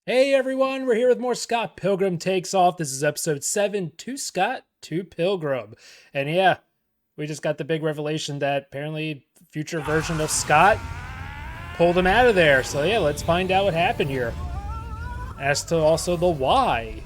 Hey everyone, we're here with more Scott Pilgrim Takes Off. This is episode 7, To Scott, to Pilgrim. And yeah, we just got the big revelation that apparently future version of Scott pulled him out of there. So yeah, let's find out what happened here. As to also the why.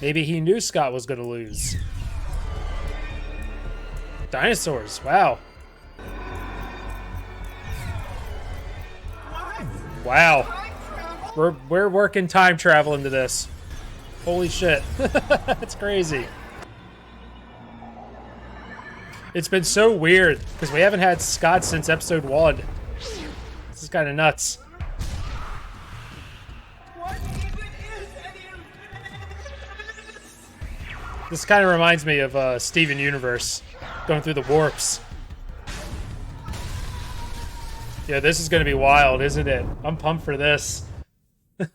Maybe he knew Scott was going to lose. Dinosaurs, wow. Wow. We're working time travel into this. Holy shit. That's crazy. It's been so weird because we haven't had Scott since episode 1. This is kind of nuts. This kind of reminds me of Steven Universe going through the warps. Yeah, this is going to be wild, isn't it? I'm pumped for this.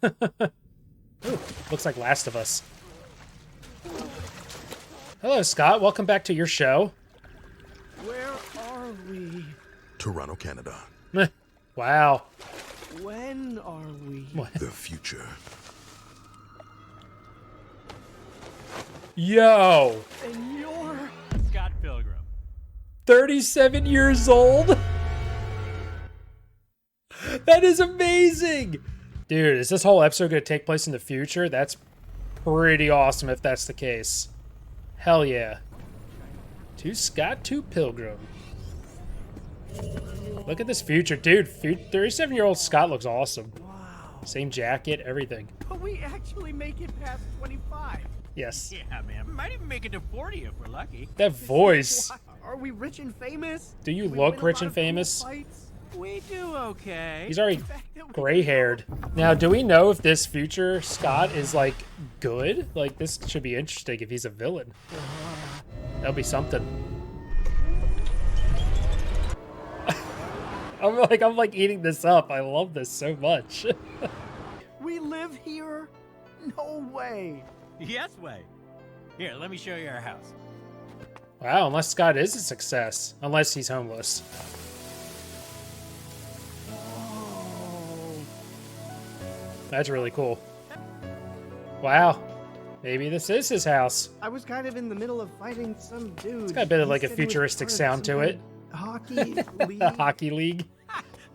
Ooh, looks like Last of Us. Hello, Scott. Welcome back to your show. Where are we? Toronto, Canada. Wow. When are we? What? The future. Yo! And you're... Scott Pilgrim. 37 years old? That is amazing! Dude, is this whole episode going to take place in the future? That's pretty awesome if that's the case. Hell yeah. To Scott, to Pilgrim. Look at this future. Dude, 37-year-old Scott looks awesome. Wow. Same jacket, everything. But we actually make it past 25. Yes. Yeah, man. Might even make it to 40 if we're lucky. That voice. Are we rich and famous? Do you We look win a rich lot and of cool famous? fights? We do okay. He's already The fact that we- gray-haired. Now, do we know if this future Scott is, like, good? Like, this should be interesting if he's a villain. That'll be something. I'm like eating this up. I love this so much. We live here? No way. Yes, way. Here, let me show you our house. Wow, unless Scott is a success. Unless he's homeless. Oh. That's really cool. Wow. Maybe this is his house. I was kind of in the middle of fighting some dude. It's got a bit of He like a said he was futuristic part of sound some to kind it. of Hockey league. Hockey League.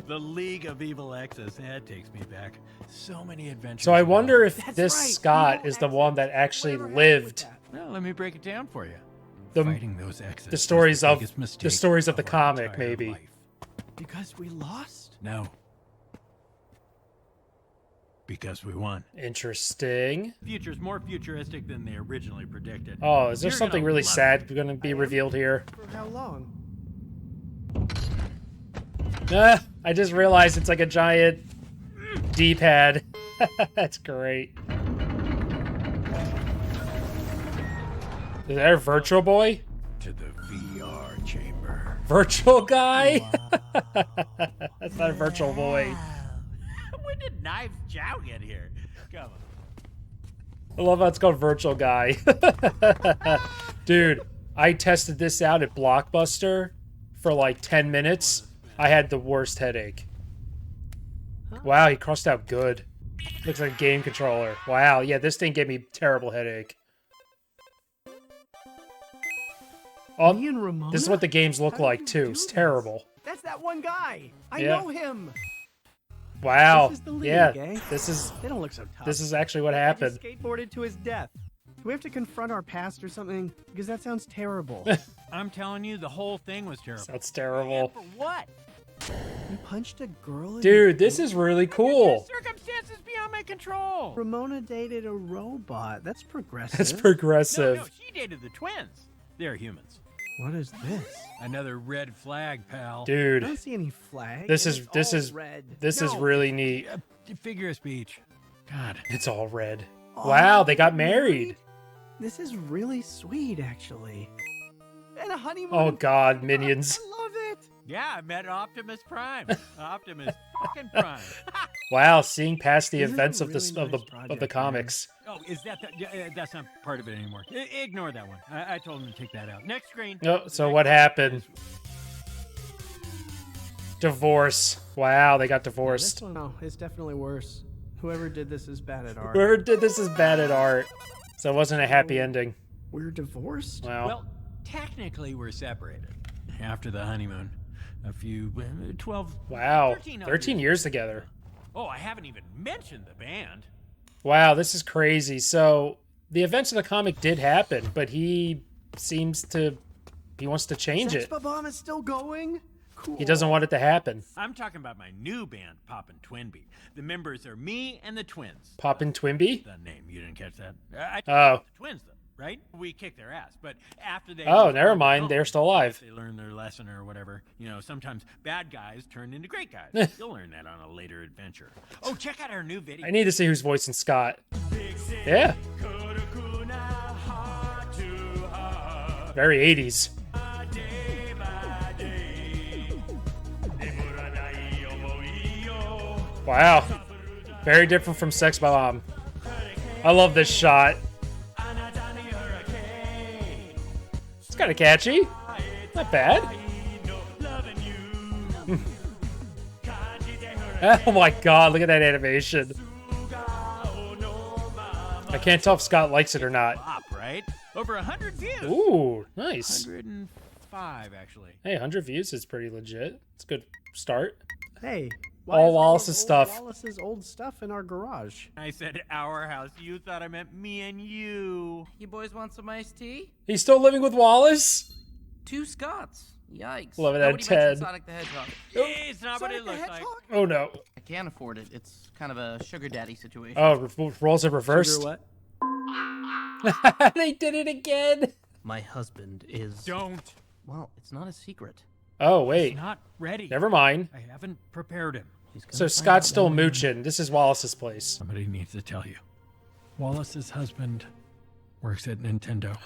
The League of Evil Exes. That takes me back. So many adventures. So I wonder if That's this right, Scott evil is the exes. one that actually Whatever happened with lived that? Well, let me break it down for you. the Fighting those exes. the stories was the of biggest the mistake stories of the our comic, entire maybe. life. Because we lost? No. Because we won. Interesting. Future's more futuristic than they originally predicted. Oh, is there You're something gonna really love sad going to be revealed here? For how long? I just realized it's like a giant D-pad. That's great. Is that a Virtual Boy? To the VR chamber. Virtual Guy? That's not a Virtual Boy. When did Knives Chow get here? Come on. I love how it's called Virtual Guy. Dude, I tested this out at Blockbuster for like 10 minutes. I had the worst headache. Wow, he crossed out good. Looks like a game controller. Wow, yeah, this thing gave me terrible headache. Oh, Me and Ramona? this is what the games look How did like you too. do It's this? terrible. That's that one guy. I Yeah. know him. Wow. This is the league, Yeah, eh? this is They don't look so tough. actually what I happened. just skateboarded to his death. Do we have to confront our past or something? Because that sounds terrible. I'm telling you, the whole thing was terrible. That's terrible. For what? You punched a girl in Dude, the this face? is really cool. Circumstances beyond my control. Ramona dated a robot. That's progressive. That's No, progressive. she dated the twins. They're humans. What is this? Another red flag, pal. I Dude, don't see any flags. this It's is all red. this is No. really neat. Figure of speech. God. It's all red. Oh, Wow, they got married. This is really sweet, actually. And a honeymoon. Oh god, minions. I love it. Yeah, I met Optimus Prime. Optimus fucking Prime. Wow, seeing past the This is a events of really the nice of the project, comics. Oh, is that that's not part of it anymore. Ignore that one. I told him to take that out. Next screen. Oh, so Next what screen. happened? Divorce. Wow, they got This divorced. one, no, it's definitely worse. Whoever did this is bad at art. Whoever did this is bad at art. So it wasn't a happy ending. We're divorced? Wow. Well, technically we're separated. After the honeymoon. A few, 12... Wow. 13 13 years together. Oh, I haven't even mentioned the band. Wow, this is crazy. So the events of the comic did happen, but he wants to change Sex it. Bomb is still going? Cool. He doesn't want it to happen. I'm talking about my new band, Poppin' Twinbee. The members are me and the twins. Poppin' Twinbee? The name, you didn't catch that? Oh. The twins, though, right? We kicked their ass, but after they... Oh, never mind. They're still alive. They learn their lesson or whatever. You know, sometimes bad guys turn into great guys. You'll learn that on a later adventure. Oh, check out our new video. I need to see who's voicing Scott. Yeah. Very 80s. Wow. Very different from Sex Bomb. I love this shot. It's kind of catchy. Not bad. Oh my god, look at that animation. I can't tell if Scott likes it or not. Pop, right? Over 100 views. Ooh, nice. 105, actually. Hey, 100 views is pretty legit. It's a good start. Hey, All is Wallace's old stuff. Wallace's old stuff in our garage. I said our house. You thought I meant me and you. You boys want some iced tea? He's still living with Wallace? 2 Scots. Yikes. 11 out of Nobody mentioned 10. Sonic the Hedgehog. It's not what it Sonic the looks like. Hedgehog? Oh no. I can't afford it. It's kind of a sugar daddy situation. Oh, roles are reversed. Sugar what? They did it again. My husband is... Don't. Well, it's not a secret. Oh, He's wait. not ready. Never mind. I haven't prepared him. He's gonna So find Scott's out still one- mooching. This is Wallace's place. Somebody needs to tell you. Wallace's husband works at Nintendo.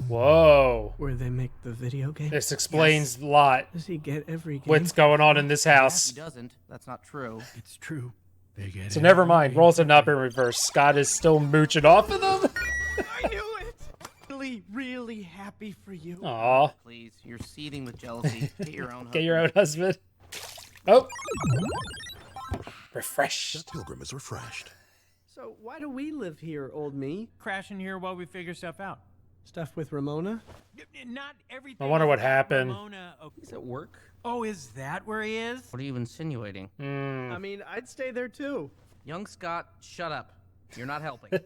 Whoa. Where they make the video game? This explains a lot. Does he get every game? What's going on in this He house. doesn't. That's not true. It's true. They get So it. never mind. Roles have not been reversed. Scott is still mooching off of them. I knew it! Really, really happy for you. Aw. Please, you're seething with jealousy. Get your own Get your own husband. Oh. Refreshed. Scott Pilgrim is refreshed. So why do we live here, old me? Crash in here while we figure stuff out. Stuff with Ramona? Not everything. I wonder is what about happened. Ramona. Oh, He's at work. oh, is that where he is? What are you insinuating? Hmm. I mean, I'd stay there too. Young Scott, shut up. You're not helping.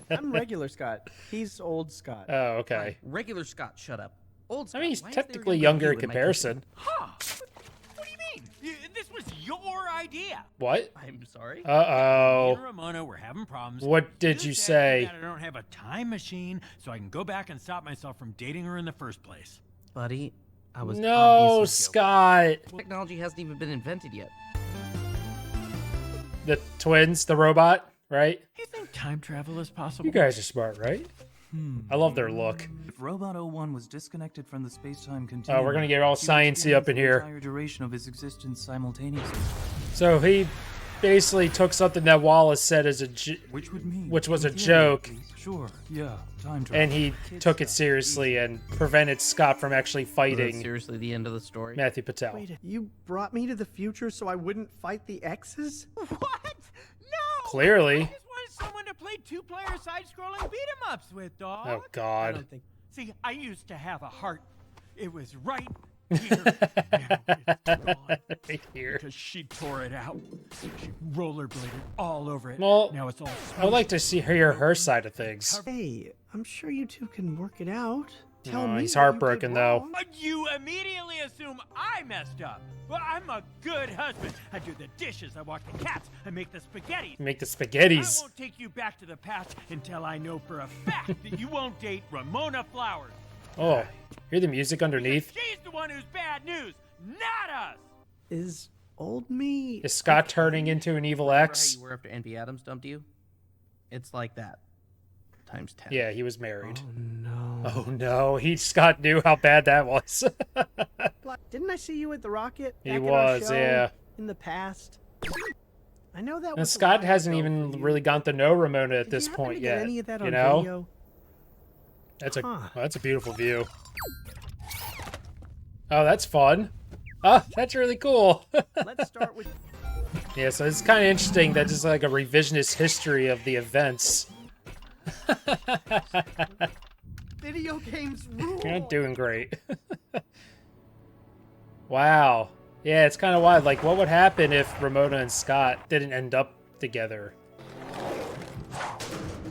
I'm regular Scott. He's old Scott. Oh, okay. Regular Scott, shut up. Old I Scott, mean, he's why is there technically you younger in in my kitchen? comparison. Huh? What do you mean? This was your idea. What? I'm sorry. Me Uh-oh. and Ramona were having problems. What did you said say? that I don't have a time machine, so I can go back and stop myself from dating her in the first place. Buddy, I was No, obviously joking. Scott. Technology hasn't even been invented yet. The twins, the robot, right? You think time travel is possible? You guys are smart, right? I love their look. If Robot 01 was disconnected from the space-time continuum, Oh, we're gonna get all he would sciencey up in experience the here. entire duration of his existence simultaneously, So he basically took something that Wallace said as which would mean, which was in a theory joke, at least, sure, yeah, time travel. and he took it seriously and prevented Scott from actually Was that fighting seriously the end of the story? Matthew Patel. Wait, you brought me to the future so I wouldn't fight the X's? What? No! Clearly. I just wanted someone to play two-player side-scrolling beat-em-ups with, dog. Oh I God. don't think. See, I used to have a heart. It was right here. Now it's gone. Right here. Because she tore it out. She rollerbladed all over it. Well, now it's all I would like to hear her side of things. Hey, I'm sure you two can work it out. Tell No, me. he's what you heartbroken, did though. wrong. But you immediately assume I messed up. Well, I'm a good husband. I do the dishes, I walk the cats, I make the spaghetti. Make the I spaghettis. won't take you back to the past until I know for a fact that you won't date Ramona Flowers. Oh, hear the music underneath? She's the one who's bad news, not us. Is old me? Is Scott turning into an evil Remember how ex? you were after NP Adams dumped you? It's like that. Times 10. Yeah, he was married. Oh no. Oh no, Scott knew how bad that was. Didn't I see you at the Rocket? He back at our was, show yeah. In the past. I know that And was. a Scott while hasn't ago even for you. really gotten to know Ramona at Did this you happen point to get yet. Any of that You on know, video? that's Huh. well, that's a beautiful view. Oh, that's fun. Oh, that's really cool. Let's start with. Yeah, so it's kind of interesting that just like a revisionist history of the events. Video games rule. You're not doing great. Wow. Yeah, it's kind of wild. Like, what would happen if Ramona and Scott didn't end up together?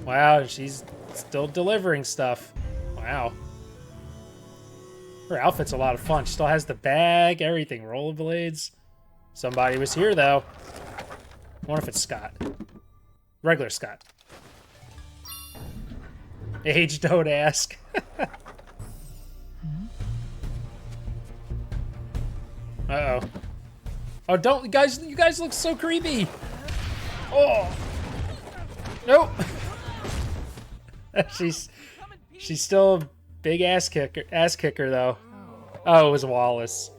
Wow, she's still delivering stuff. Wow. Her outfit's a lot of fun. She still has the bag, everything, rollerblades. Somebody was here, though. I wonder if it's Scott. Regular Scott. Age, don't ask. Uh-oh. Oh, don't, you guys look so creepy. Oh. Nope. she's still a big ass kicker though. Oh, it was Wallace.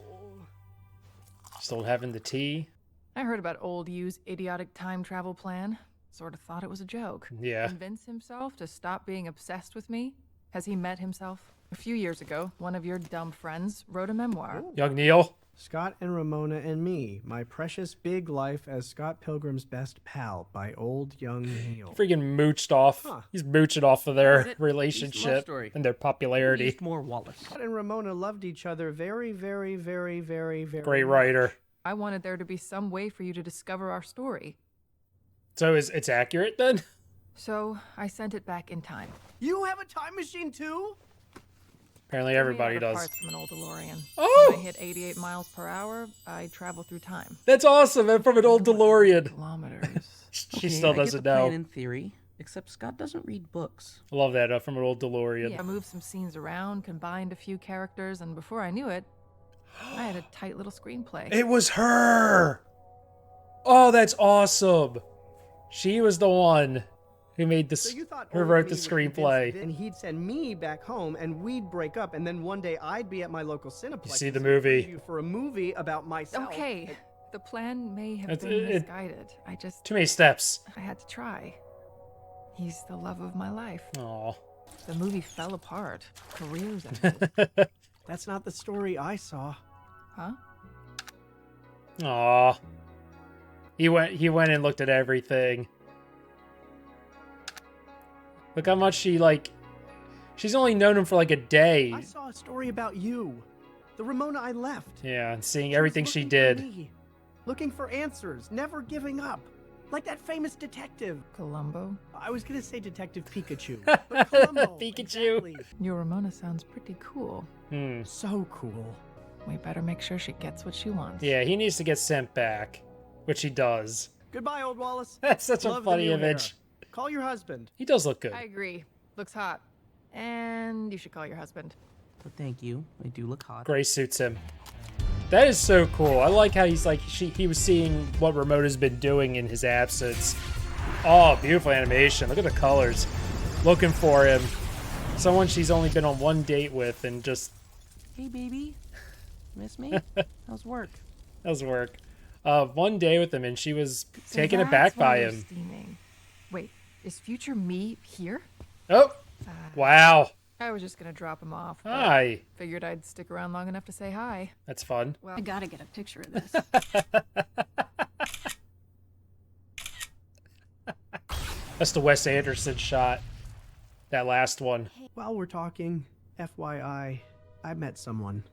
Still having the tea. I heard about old Yu's idiotic time travel plan. Sort of thought it was a joke. Yeah. Convince himself to stop being obsessed with me? Has he met himself? A few years ago, one of your dumb friends wrote a memoir. Young Neil. Scott and Ramona and Me, My Precious Big Life as Scott Pilgrim's Best Pal by Old Young Neil. Freaking mooched off. Huh. He's mooching off of their Love love relationship story. and their popularity. Need more Wallace. Scott and Ramona loved each other very, very, very, very, very Great much. writer. I wanted there to be some way for you to discover our story. So it's accurate then? So I sent it back in time. You have a time machine too? Apparently everybody Made out of does. Parts from an old DeLorean. Oh! When I hit 88 miles per hour, I travel through time. That's awesome, and from an old DeLorean. Kilometers. She Okay, still I get doesn't the plan know. in theory, except Scott doesn't read books. I love that from an old DeLorean. Yeah, I moved some scenes around, combined a few characters, and before I knew it, I had a tight little screenplay. It was her! Oh, that's awesome. She was the one who made So this, you thought who old wrote me the would convince screenplay. Vin, and he'd send me back home, and we'd break up, and then one day I'd be at my local Cineplex. You see the and see a movie. preview for a movie about myself. Okay, the plan may have It's- been it- misguided. I just, Too many steps. I had to try. He's the love of my life. Aw. The movie fell apart. Careers ended. That's not the story I saw. Huh? Aw. He went and looked at everything. Look how much she's only known him for like a day. I saw a story about you. The Ramona I left. Yeah, and seeing She was everything she looking did. for me, looking for answers, never giving up. Like that famous detective. Columbo? I was gonna say Detective Pikachu. but Columbo, Pikachu. exactly. Your Ramona sounds pretty cool. So cool. We better make sure she gets what she wants. Yeah, he needs to get sent back, which he does. Goodbye, old Wallace. That's such a Love the funny new image. hair. Call your husband. He does look good. I agree. Looks hot. And you should call your husband. But thank you. I do look hot. Gray suits him. That is so cool. I like how he's like he was seeing what Ramona's been doing in his absence. Oh, beautiful animation. Look at the colors. Looking for him. Someone she's only been on one date with and just Hey, baby. Miss me? How's work? does work. One day with him and she was So taken that's aback why by you're him. Steaming. Wait, is future me here? Oh, wow. I was just gonna drop him off. but Hi. Figured I'd stick around long enough to say hi. That's fun. Well, I gotta get a picture of this. That's the Wes Anderson shot. That last one. While we're talking, FYI, I met someone.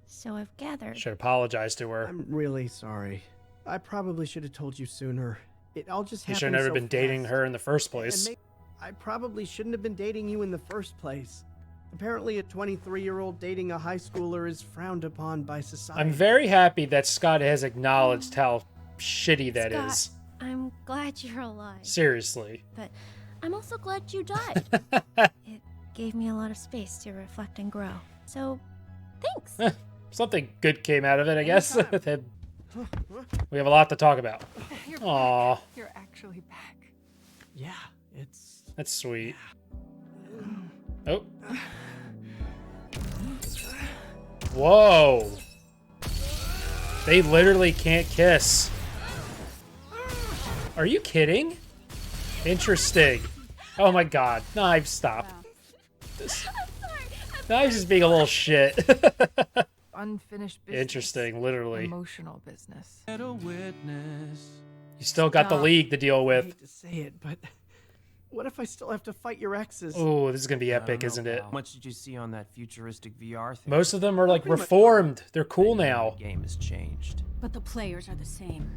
So I've gathered. Should apologize to her. I'm really sorry. I probably should have told you sooner. It all just He happened should have never so been dating fast. her in the first And place. I probably shouldn't have been dating you in the first place. Apparently, a 23-year-old dating a high schooler is frowned upon by society. I'm very happy that Scott has acknowledged how shitty that is. Scott, I'm glad you're alive. Seriously. But I'm also glad you died. It gave me a lot of space to reflect and grow. So, thanks. Something good came out of it, I guess. Anytime. With him. We have a lot to talk about. you're Aw, back. You're actually back. Yeah, it's... that's sweet. Oh. Whoa. They literally can't kiss. Are you kidding? Interesting. Oh my god. Knives, stop. Knives is being a little shit. Unfinished business. Interesting, literally. Emotional business. Get a witness. You still got the Stop. league to deal I with. hate to say it, but what if I still have to fight your exes? Oh, this is gonna be I don't epic, know, isn't it? pal. How much did you see on that futuristic VR thing? Most of them are like Pretty much reformed. They're cool The now. game has changed. But the players are the same.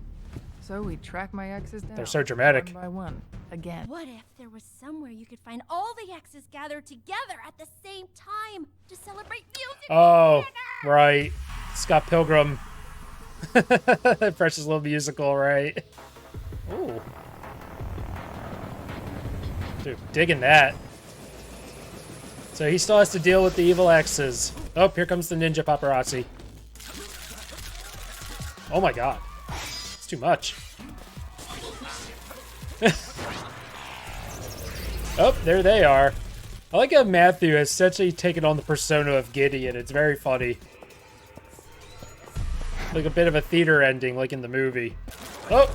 So we track my exes down. They're so dramatic. One by one. Again. What if there was somewhere you could find all the exes gathered together at the same time to celebrate music? Oh, right. Scott Pilgrim. Precious little musical, right? Ooh. Dude, digging that. So he still has to deal with the evil exes. Oh, here comes the ninja paparazzi. Oh my god. It's too much. Oh, there they are. I like how Matthew has essentially taken on the persona of Gideon. It's very funny. Like a bit of a theater ending, like in the movie. Oh!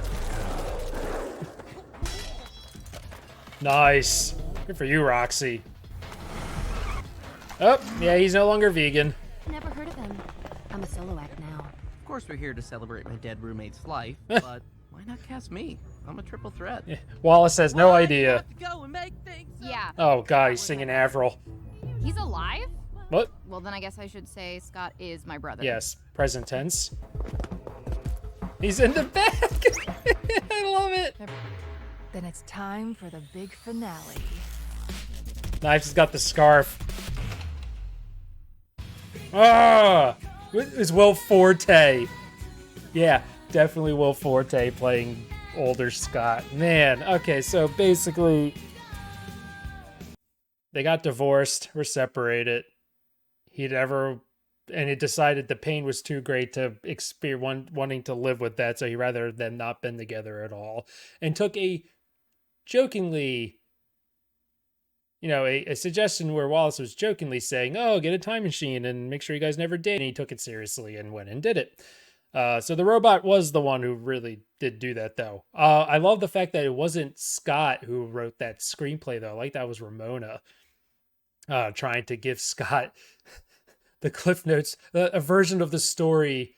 Nice. Good for you, Roxy. Oh, yeah, he's no longer vegan. Never heard of him. I'm a solo act now. Of course, we're here to celebrate my dead roommate's life, but why not cast me? I'm a triple threat. Wallace has no idea. Go and make things Yeah, Oh, God, he's singing Avril. he's alive? What? Well, then I guess I should say Scott is my brother. Yes, present tense. He's in the back. I love it. Then it's time for the big finale. Knives has got the scarf. Ah! It's Will Forte. Yeah, definitely Will Forte playing older Scott. Man, okay, so basically they got divorced, were separated. He decided the pain was too great to experience, wanting to live with that, so he rather than not been together at all. And took a jokingly, a suggestion where Wallace was jokingly saying, oh, get a time machine and make sure you guys never did. And he took it seriously and went and did it. So the robot was the one who really did do that, though. I love the fact that it wasn't Scott who wrote that screenplay, though. I like that was Ramona trying to give Scott the Cliff Notes, a version of the story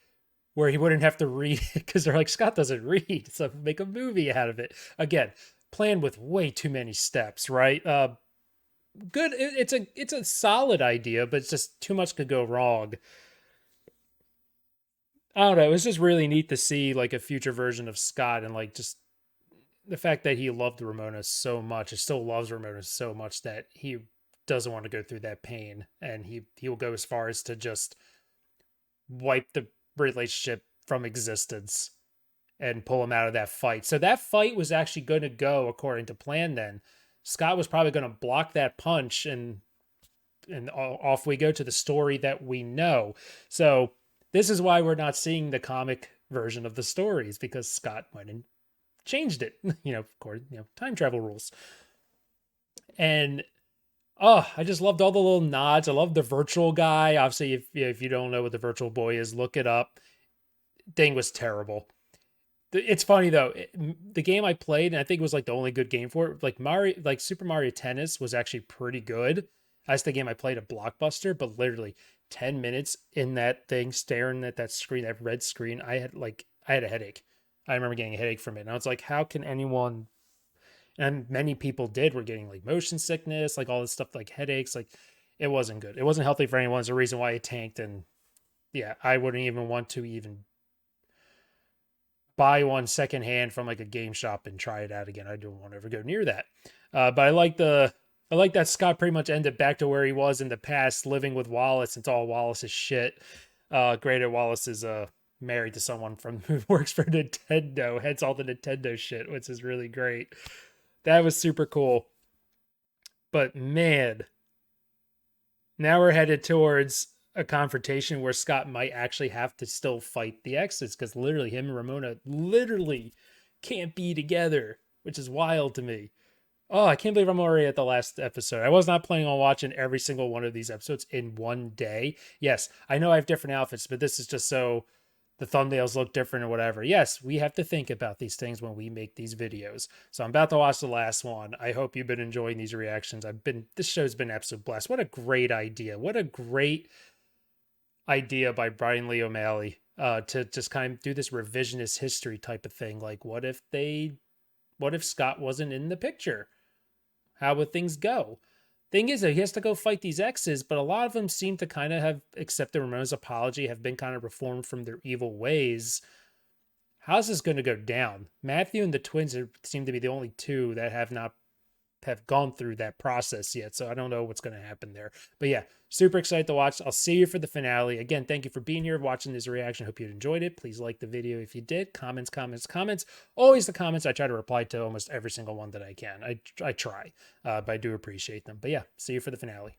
where he wouldn't have to read it, because they're like, Scott doesn't read, so make a movie out of it. Again, planned with way too many steps, right? Good. It's a solid idea, but it's just too much could go wrong. I don't know. It's just really neat to see like a future version of Scott, and like just the fact that he loved Ramona so much, and still loves Ramona so much, that he doesn't want to go through that pain, and he will go as far as to just wipe the relationship from existence and pull him out of that fight. So that fight was actually going to go according to plan then. Scott was probably going to block that punch, and off we go to the story that we know. So this is why we're not seeing the comic version of the stories, because Scott went and changed it, according, time travel rules. And I just loved all the little nods. I love the virtual guy. Obviously, if you don't know what the virtual boy is, look it up. Thing was terrible. It's funny though. The game I played, and I think it was like the only good game for it, like Super Mario Tennis was actually pretty good. That's the game I played at Blockbuster, but literally 10 minutes in that thing, staring at that screen, that red screen, I had a headache. I remember getting a headache from it. And I was like, how can anyone, and many people were getting like motion sickness, like all this stuff, like headaches. Like it wasn't good. It wasn't healthy for anyone. It's the reason why it tanked. And yeah, I wouldn't even want to even buy one secondhand from like a game shop and try it out again. I don't want to ever go near that. But I like that Scott pretty much ended back to where he was in the past, living with Wallace. It's all Wallace's shit. Great at Wallace is married to someone who works for Nintendo, heads all the Nintendo shit, which is really great. That was super cool. But man, now we're headed towards a confrontation where Scott might actually have to still fight the exes, because literally him and Ramona literally can't be together, which is wild to me. Oh, I can't believe I'm already at the last episode. I was not planning on watching every single one of these episodes in one day. Yes, I know I have different outfits, but this is just so the thumbnails look different or whatever. Yes, we have to think about these things when we make these videos. So I'm about to watch the last one. I hope you've been enjoying these reactions. This show's been absolute blast. What a great idea. What a great idea by Brian Lee O'Malley. to just kind of do this revisionist history type of thing. Like, what if Scott wasn't in the picture? How would things go? Thing is, though, he has to go fight these exes, but a lot of them seem to kind of have accepted Ramona's apology, have been kind of reformed from their evil ways. How's this going to go down? Matthew and the twins seem to be the only two that have gone through that process yet, so I don't know what's going to happen there. But yeah, super excited to watch. I'll see you for the finale. Again, thank you for being here, watching this reaction. Hope you enjoyed it. Please like the video if you did. Comments. Always the comments. I try to reply to almost every single one that I can. I try, but I do appreciate them. But yeah, see you for the finale.